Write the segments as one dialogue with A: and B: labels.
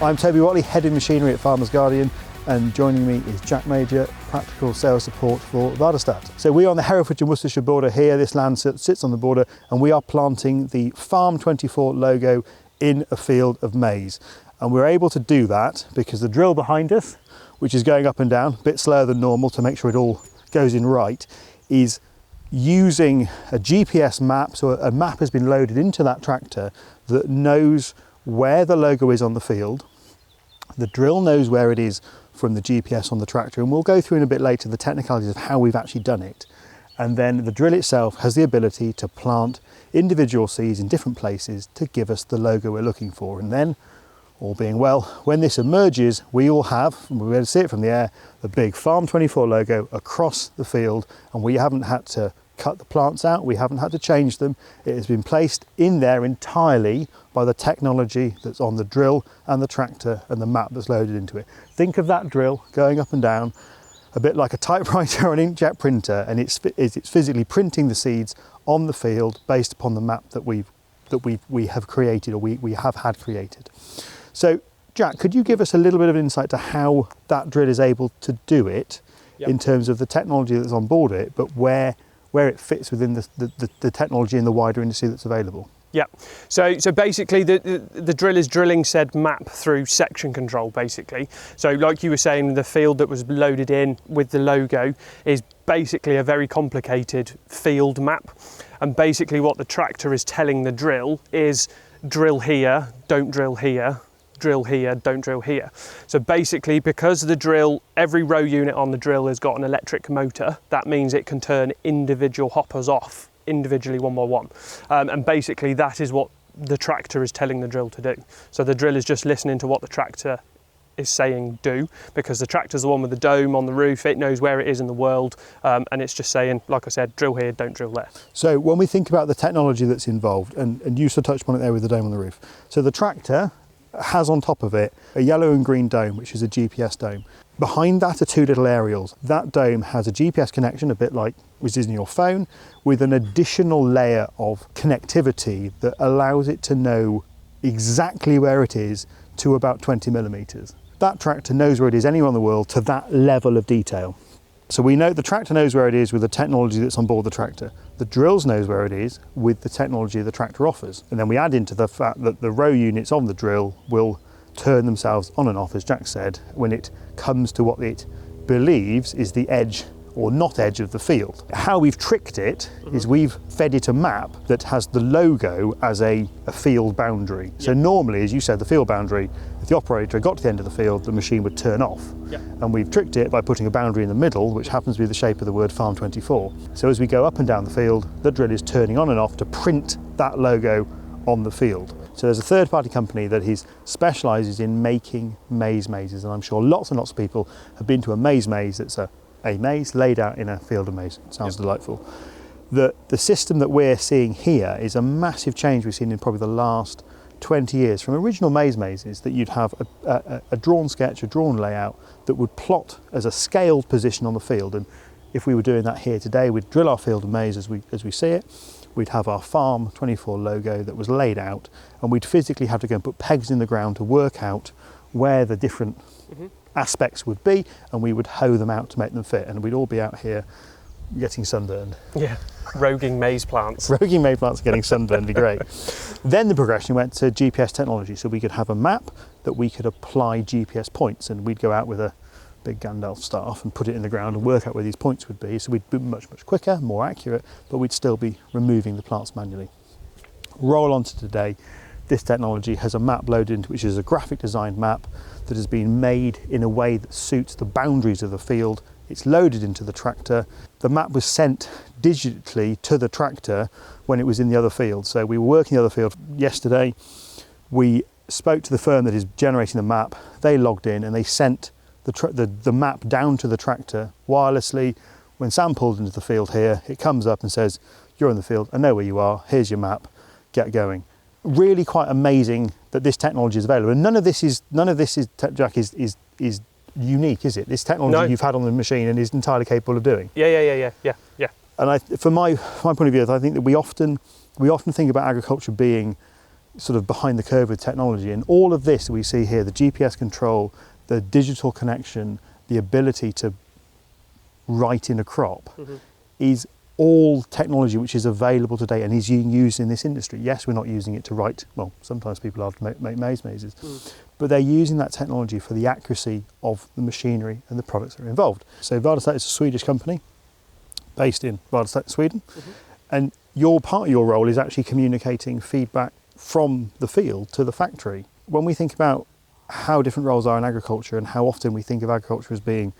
A: I'm Toby Watley, Head of Machinery at Farmers Guardian, and joining me is Jack Major, Practical Sales Support for Väderstad. So we're on the Hereford and Worcestershire border here. This land sits on the border, and we are planting the Farm 24 logo in a field of maize. And we're able to do that because the drill behind us, which is going up and down, a bit slower than normal to make sure it all goes in right, is using a GPS map. So a map has been loaded into that tractor that knows where the logo is on the field. The drill knows where it is from the GPS on the tractor, and we'll go through in a bit later the technicalities of how we've actually done it. And then the drill itself has the ability to plant individual seeds in different places to give us the logo we're looking for. And then, all being well, when this emerges, we will have, and we'll be able to see it from the air, the big Farm 24 logo across the field, and we haven't had to cut the plants out, we haven't had to change them. It has been placed in there entirely by the technology that's on the drill and the tractor and the map that's loaded into it. Think of that drill going up and down a bit like a typewriter or an inkjet printer, and it's physically printing the seeds on the field based upon the map that we have created, or we have had created. So Jack, could you give us a little bit of insight to how that drill is able to do it? Yep. In terms of the technology that's on board it, but where it fits within the technology in the wider industry that's available?
B: Yeah, so basically the drill is drilling said map through section control basically. So like you were saying, the field that was loaded in with the logo is basically a very complicated field map. And basically what the tractor is telling the drill is drill here, don't drill here, drill here, don't drill here. So basically, because the drill, every row unit on the drill has got an electric motor, that means it can turn individual hoppers off individually one by one. And basically that is what the tractor is telling the drill to do. So the drill is just listening to what the tractor is saying do, because the tractor's the one with the dome on the roof, it knows where it is in the world, and it's just saying, like I said, drill here, don't drill there.
A: So when we think about the technology that's involved, and you sort of touched on it there with the dome on the roof. So the tractor has on top of it a yellow and green dome, which is a GPS dome. Behind that are two little aerials. That dome has a GPS connection, a bit like which is in your phone, with an additional layer of connectivity that allows it to know exactly where it is to about 20 millimeters. That tractor knows where it is anywhere in the world to that level of detail. So we know the tractor knows where it is with the technology that's on board the tractor. The drills knows where it is with the technology the tractor offers. And then we add into the fact that the row units on the drill will turn themselves on and off, as Jack said, when it comes to what it believes is the edge or not edge of the field. How we've tricked it is we've fed it a map that has the logo as a field boundary. Yep. So normally, as you said, the field boundary, if the operator got to the end of the field, the machine would turn off. Yep. And we've tricked it by putting a boundary in the middle, which happens to be the shape of the word Farm 24. So as we go up and down the field, the drill is turning on and off to print that logo on the field. So there's a third-party company that specialises in making mazes, and I'm sure lots and lots of people have been to a maze that's a maze laid out in a field of maize. It sounds delightful. The system that we're seeing here is a massive change we've seen in probably the last 20 years. From original mazes that you'd have a drawn sketch, a drawn layout that would plot as a scaled position on the field. And if we were doing that here today, we'd drill our field of maize as we see it. We'd have our Farm 24 logo that was laid out, and we'd physically have to go and put pegs in the ground to work out where the different aspects would be, and we would hoe them out to make them fit, and we'd all be out here getting sunburned.
B: Yeah, roguing maize plants.
A: Roguing maize plants getting sunburned would be great. Then the progression went to GPS technology, so we could have a map that we could apply GPS points, and we'd go out with a big Gandalf staff and put it in the ground and work out where these points would be. So we'd be much quicker, more accurate, but we'd still be removing the plants manually. Roll on to today. This technology has a map loaded into, which is a graphic designed map that has been made in a way that suits the boundaries of the field. It's loaded into the tractor. The map was sent digitally to the tractor when it was in the other field. So we were working the other field yesterday. We spoke to the firm that is generating the map. They logged in and they sent the map down to the tractor wirelessly. When Sam pulled into the field here, it comes up and says, "You're in the field, I know where you are, here's your map, get going." Really quite amazing that this technology is available. And none of this is Jack, is unique, is it? This technology you've had on the machine and is entirely capable of doing.
B: Yeah.
A: And from my point of view, I think that we often think about agriculture being sort of behind the curve with technology. And all of this we see here, the GPS control, the digital connection, the ability to write in a crop, is all technology which is available today and is being used in this industry. Yes, we're not using it to write, well, sometimes people are to make maize mazes, but they're using that technology for the accuracy of the machinery and the products that are involved. So Väderstad is a Swedish company based in Väderstad, Sweden, and part of your role is actually communicating feedback from the field to the factory. When we think about how different roles are in agriculture and how often we think of agriculture as being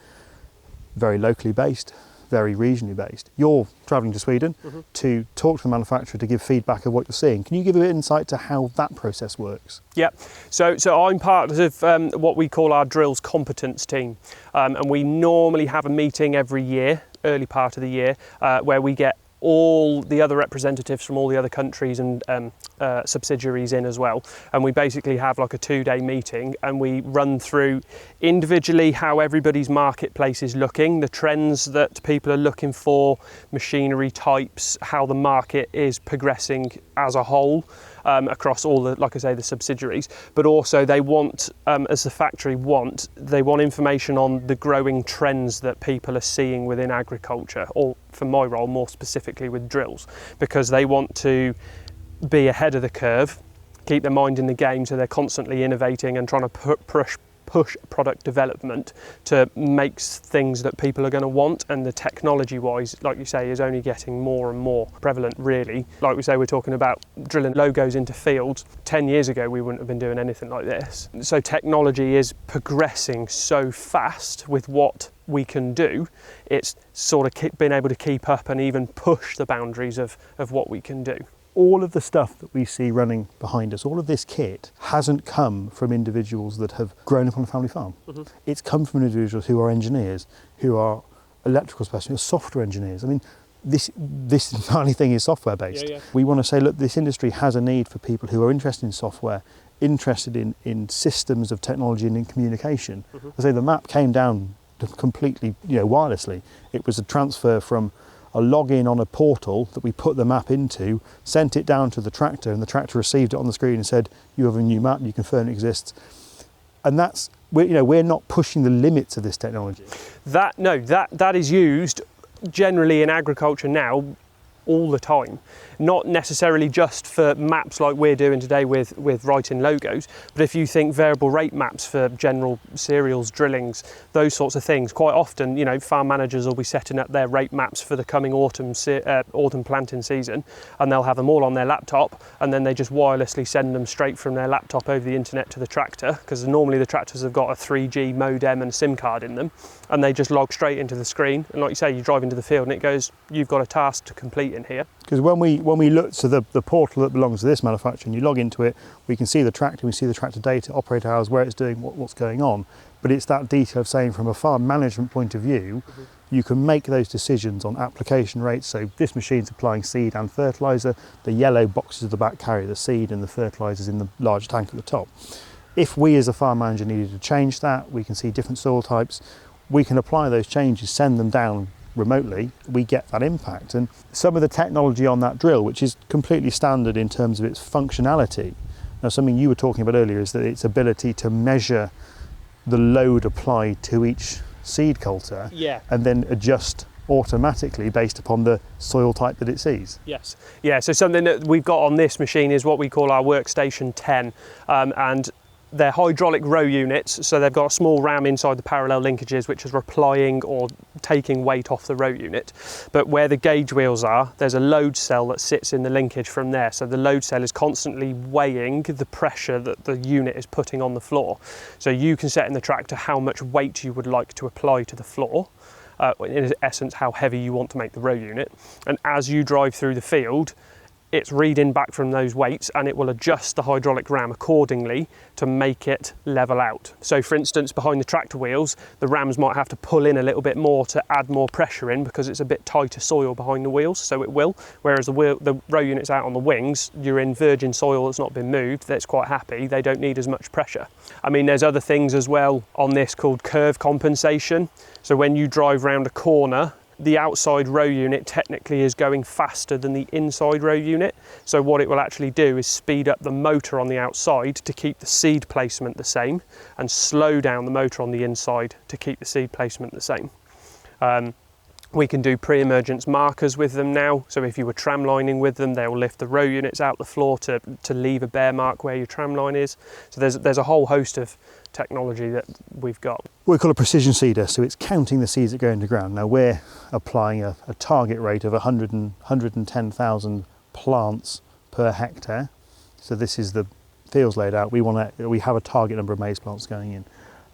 A: very locally based, very regionally based, you're travelling to Sweden to talk to the manufacturer to give feedback of what you're seeing. Can you give a bit of insight to how that process works?
B: Yeah, so I'm part of what we call our drills competence team, and we normally have a meeting every year, early part of the year, where we get all the other representatives from all the other countries and subsidiaries in as well, and we basically have like a 2-day meeting, and we run through individually how everybody's marketplace is looking, the trends that people are looking for, machinery types, how the market is progressing as a whole, across all the, like I say, the subsidiaries, but also they want, as the factory they want information on the growing trends that people are seeing within agriculture, or for my role more specifically with drills, because they want to be ahead of the curve, keep their mind in the game, so they're constantly innovating and trying to push product development to make things that people are going to want. And the technology wise, like you say, is only getting more and more prevalent, really. Like we say, we're talking about drilling logos into fields. 10 years ago we wouldn't have been doing anything like this. So technology is progressing so fast with what we can do. It's sort of been able to keep up and even push the boundaries of what we can do.
A: All of the stuff that we see running behind us, all of this kit, hasn't come from individuals that have grown up on a family farm. It's come from individuals who are engineers, who are electrical specialists, software engineers. I mean, this entirely thing is software based. We want to say, look, this industry has a need for people who are interested in software, interested in systems of technology and in communication. I say the map came down completely, wirelessly. It was a transfer from a login on a portal that we put the map into, sent it down to the tractor, and the tractor received it on the screen and said, you have a new map, you confirm it exists. And that's, we're not pushing the limits of this technology.
B: That is used generally in agriculture now all the time, not necessarily just for maps like we're doing today with writing logos, but if you think variable rate maps for general cereals, drillings, those sorts of things, quite often, farm managers will be setting up their rate maps for the coming autumn planting season, and they'll have them all on their laptop, and then they just wirelessly send them straight from their laptop over the internet to the tractor, because normally the tractors have got a 3G modem and a SIM card in them, and they just log straight into the screen. And like you say, you drive into the field and it goes, you've got a task to complete in here.
A: Because when we look to the portal that belongs to this manufacturer and you log into it, we can see the tractor, we see the tractor data, operator hours, where it's doing, what's going on. But it's that detail of saying, from a farm management point of view, you can make those decisions on application rates. So this machine's applying seed and fertiliser. The yellow boxes at the back carry the seed, and the fertilisers in the large tank at the top. If we as a farm manager needed to change that, we can see different soil types. We can apply those changes, send them down remotely, we get that impact. And some of the technology on that drill, which is completely standard in terms of its functionality. Now, something you were talking about earlier is that its ability to measure the load applied to each seed coulter and then adjust automatically based upon the soil type that it sees.
B: Yes. Yeah, so something that we've got on this machine is what we call our Workstation 10, and they're hydraulic row units, so they've got a small ram inside the parallel linkages which is applying or taking weight off the row unit. But where the gauge wheels are, there's a load cell that sits in the linkage from there. So the load cell is constantly weighing the pressure that the unit is putting on the floor. So you can set in the tractor how much weight you would like to apply to the floor. In essence, how heavy you want to make the row unit. And as you drive through the field, it's reading back from those weights, and it will adjust the hydraulic ram accordingly to make it level out. So for instance, behind the tractor wheels, the rams might have to pull in a little bit more to add more pressure in, because it's a bit tighter soil behind the wheels, so it will. Whereas the row units out on the wings, you're in virgin soil that's not been moved, that's quite happy, they don't need as much pressure. I mean, there's other things as well on this called curve compensation. So when you drive round a corner, The outside row unit technically is going faster than the inside row unit. So what it will actually do is speed up the motor on the outside to keep the seed placement the same, and slow down the motor on the inside to keep the seed placement the same. We can do pre-emergence markers with them now. So if you were tram lining with them, they will lift the row units out the floor to leave a bare mark where your tram line is. So there's a whole host of technology that we've got.
A: We call a precision seeder, so it's counting the seeds that go into ground. Now we're applying a target rate of 110,000 plants per hectare. So this is the fields laid out. We have a target number of maize plants going in.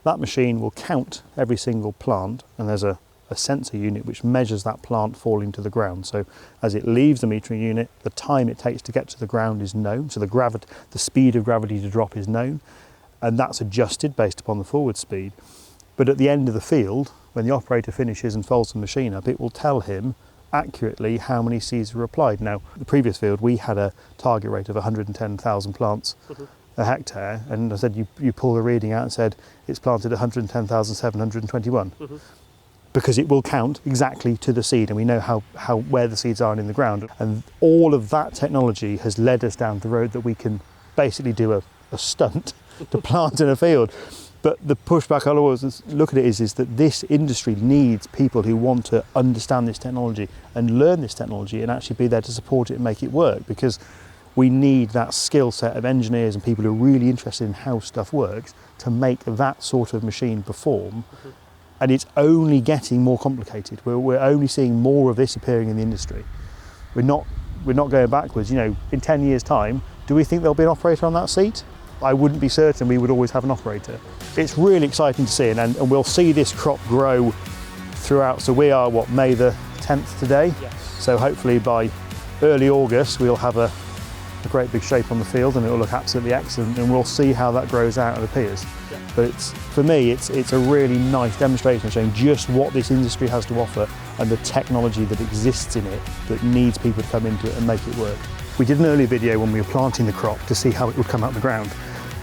A: That machine will count every single plant, and there's a sensor unit which measures that plant falling to the ground. So as it leaves the metering unit, the time it takes to get to the ground is known. So the speed of gravity to drop is known, and that's adjusted based upon the forward speed. But at the end of the field, when the operator finishes and folds the machine up, it will tell him accurately how many seeds were applied. Now, the previous field, we had a target rate of 110,000 plants a hectare, and I said you pull the reading out and said it's planted 110,721. Because it will count exactly to the seed, and we know where the seeds are in the ground. And all of that technology has led us down the road that we can basically do a stunt to plant in a field. But the pushback I'll always look at it is that this industry needs people who want to understand this technology and learn this technology and actually be there to support it and make it work, because we need that skill set of engineers and people who are really interested in how stuff works to make that sort of machine perform. And it's only getting more complicated. We're only seeing more of this appearing in the industry. We're not going backwards. You know, in 10 years' time, do we think there'll be an operator on that seat? I wouldn't be certain we would always have an operator. It's really exciting to see, and we'll see this crop grow throughout. So we are, May the 10th today?
B: Yes.
A: So hopefully by early August, we'll have a great big shape on the field, and it'll look absolutely excellent, and we'll see how that grows out and appears. Yeah. But for me, it's a really nice demonstration of showing just what this industry has to offer and the technology that exists in it that needs people to come into it and make it work. We did an earlier video when we were planting the crop to see how it would come out of the ground.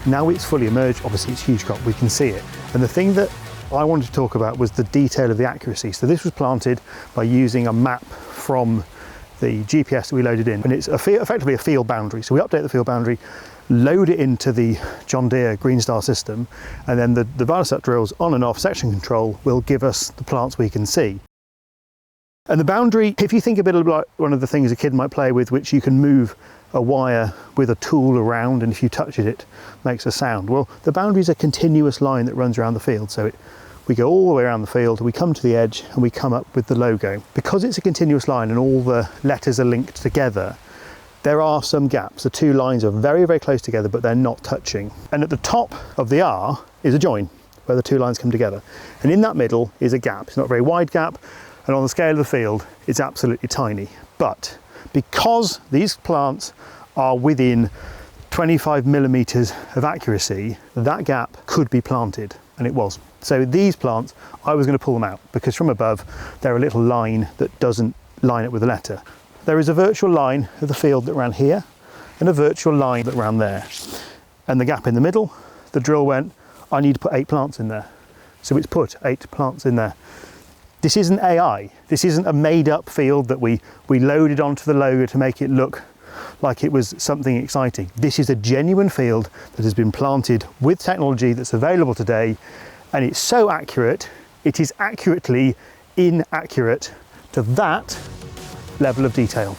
A: Now it's fully emerged, obviously it's a huge crop, we can see it. And the thing that I wanted to talk about was the detail of the accuracy. So this was planted by using a map from the GPS that we loaded in, and it's effectively a field boundary. So we update the field boundary, load it into the John Deere Green Star system, and then the Väderstad drills on and off section control will give us the plants we can see. And the boundary, if you think a bit like one of the things a kid might play with, which you can move a wire with a tool around, and if you touch it, it makes a sound. Well, the boundary is a continuous line that runs around the field. So we go all the way around the field, we come to the edge, and we come up with the logo. Because it's a continuous line and all the letters are linked together, there are some gaps. The two lines are very, very close together, but they're not touching. And at the top of the R is a join, where the two lines come together. And in that middle is a gap. It's not a very wide gap, and on the scale of the field, it's absolutely tiny. But because these plants are within 25 millimeters of accuracy, that gap could be planted, and it was. So these plants, I was going to pull them out because from above, they're a little line that doesn't line up with the letter. There is a virtual line of the field that ran here and a virtual line that ran there. And the gap in the middle, the drill went, I need to put 8 plants in there. So it's put 8 plants in there. This isn't AI. This isn't a made up field that we loaded onto the logo to make it look like it was something exciting. This is a genuine field that has been planted with technology that's available today, and it's so accurate, it is accurately inaccurate to that level of detail.